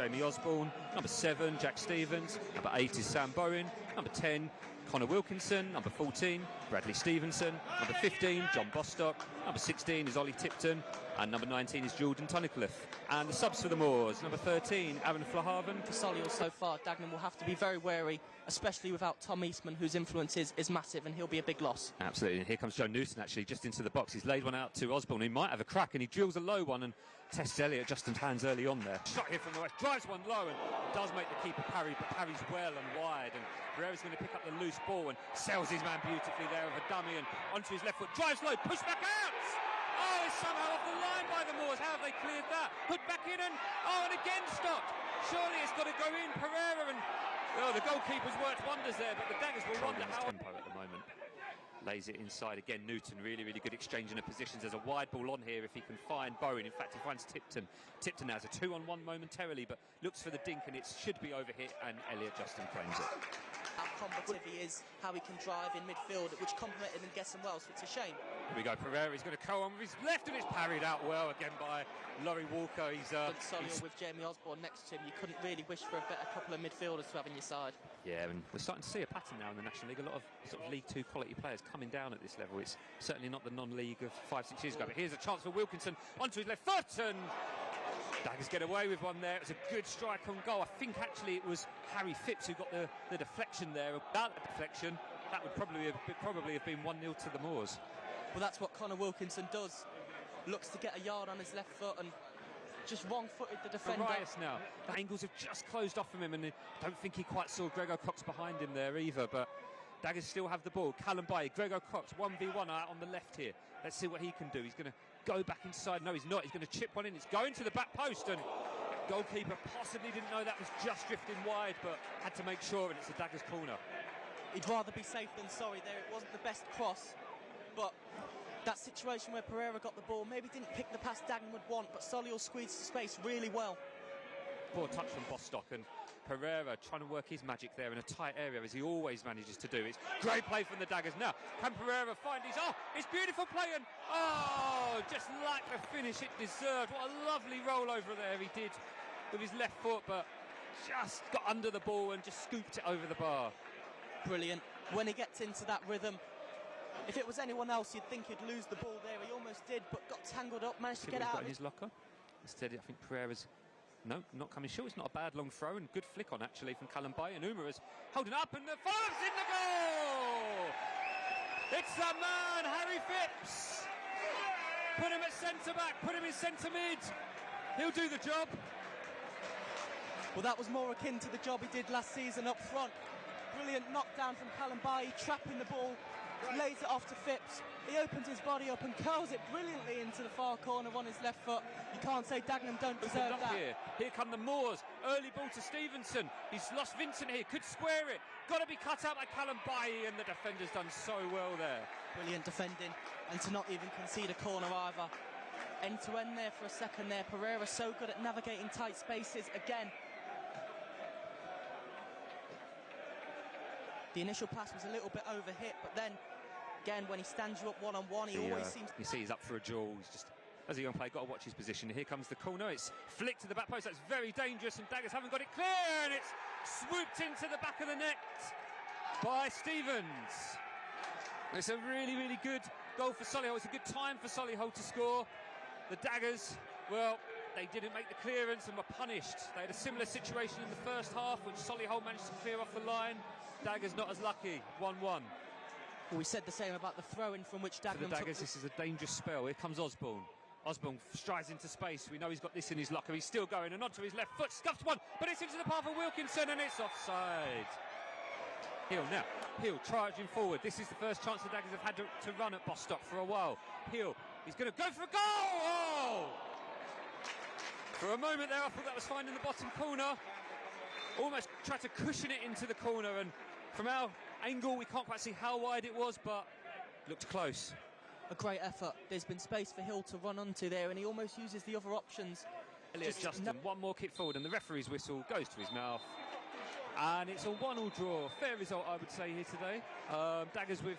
Jamie Osborne, number 7, Jack Stevens, number 8 is Sam Bowen, number 10, Connor Wilkinson, number 14, Bradley Stevenson, number 15, John Bostock, number 16 is Ollie Tipton, and number 19 is Jordan Tunnicliffe. And the subs for the Moors, number 13, Aaron Flahaven. For Solihull so far, Dagenham will have to be very wary, especially without Tom Eastman, whose influence is massive, and he'll be a big loss. Absolutely, and here comes Joe Newton actually just into the box. He's laid one out to Osborne. He might have a crack, and he drills a low one and tests Elliot Justin's hands early on there. Shot here from the west, drives one low and does make the keeper parry, but parries well and wide. And Pereira's going to pick up the loose ball and sells his man beautifully there with a dummy and onto his left foot, drives low, push back out! Oh, it's somehow off the line by the Moors. How have they cleared that? Put back in and again stopped. Surely it's got to go in. Pereira and the goalkeeper's worked wonders there, but the Daggers will wonder how tempo at the moment. Lays it inside again. Newton, really good exchange in the positions. There's a wide ball on here if he can find Bowen. In fact, he finds Tipton. Tipton now has a 2-on-1 momentarily, but looks for the dink and it should be over here, and Elliot Justin claims it. How combative he is, how he can drive in midfield, which complemented and gets him well, so it's a shame. Here we go, Pereira, he's going to go on with his left and it's parried out well again by Laurie Walker. He's Solihull with Jamie Osborne next to him. You couldn't really wish for a better couple of midfielders to have on your side. Yeah, and we're starting to see a pattern now in the National League. A lot of sort of League 2 quality players coming down at this level. It's certainly not the non-league of 5-6 years ago, but here's a chance for Wilkinson onto his left foot, and Daggers get away with one there. It was a good strike on goal. I think actually it was Harry Phipps who got the deflection there. Without the deflection, that would probably have been 1-0 to the Moors. Well, that's what Connor Wilkinson does. Looks to get a yard on his left foot and just wrong-footed the defender. Arias now. The angles have just closed off from him, and I don't think he quite saw Grego Cox behind him there either, but Daggers still have the ball. Callum Baye, Grego Cox, 1v1 out on the left here. Let's see what he can do. He's going to go back inside. No, he's not. He's going to chip one in. It's going to the back post, and goalkeeper possibly didn't know that was just drifting wide, but had to make sure, and it's a Daggers corner. He'd rather be safe than sorry there. It wasn't the best cross, but that situation where Pereira got the ball, maybe didn't pick the pass Dagenham would want, but Solihull squeezed the space really well. Poor touch from Bostock, and Pereira trying to work his magic there in a tight area, as he always manages to do. It's great play from the Daggers. Now, can Pereira find his... it's beautiful play, and just like the finish it deserved. What a lovely rollover there he did with his left foot, but just got under the ball and just scooped it over the bar. Brilliant. When he gets into that rhythm, if it was anyone else, you'd think he'd lose the ball there. He almost did, but got tangled up, managed to get out of it. In his locker. Instead, I think Pereira's... No, not coming short. It's not a bad long throw, and good flick on actually from Callum Baye, and Umar is holding up, and the follows in the goal! It's the man, Harry Phipps! Put him at centre-back, put him in centre-mid. He'll do the job. Well, that was more akin to the job he did last season up front. Brilliant knockdown from Callum Baye, trapping the ball, lays it off to Phipps. He opens his body up and curls it brilliantly into the far corner on his left foot. You can't say Dagenham don't deserve that. Here come the Moors. Early ball to Stevenson. He's lost Vincent here. Could square it. Got to be cut out by Callum Baye, and the defender's done so well there. Brilliant defending, and to not even concede a corner either. End to end there for a second there. Pereira so good at navigating tight spaces again. The initial pass was a little bit overhit, but then again, when he stands you up one-on-one, he always seems... You see he's up for a duel. He's just, as a young player, got to watch his position. Here comes the corner. It's flicked to the back post. That's very dangerous, and Daggers haven't got it clear, and it's swooped into the back of the net by Stevens. It's a really good goal for Solihull. It's a good time for Solihull to score. The Daggers, well, they didn't make the clearance and were punished. They had a similar situation in the first half, which Solihull managed to clear off the line. Daggers not as lucky. 1-1. Well, we said the same about the throw-in from which Dagenham for the Daggers, this is a dangerous spell. Here comes Osborne. Osborne strides into space. We know he's got this in his locker. He's still going, and onto his left foot. Scuffed one, but it's into the path of Wilkinson, and it's offside. Hill now. Hill charging forward. This is the first chance the Daggers have had to run at Bostock for a while. Hill, he's going to go for a goal! Oh! For a moment there, I thought that was fine in the bottom corner. Almost tried to cushion it into the corner, and from our angle we can't quite see how wide it was, but looked close. A great effort. There's been space for Hill to run onto there, and he almost uses the other options. Elliot Justin, one more kick forward, and the referee's whistle goes to his mouth. And it's a 1-1 draw. Fair result, I would say, here today. Daggers with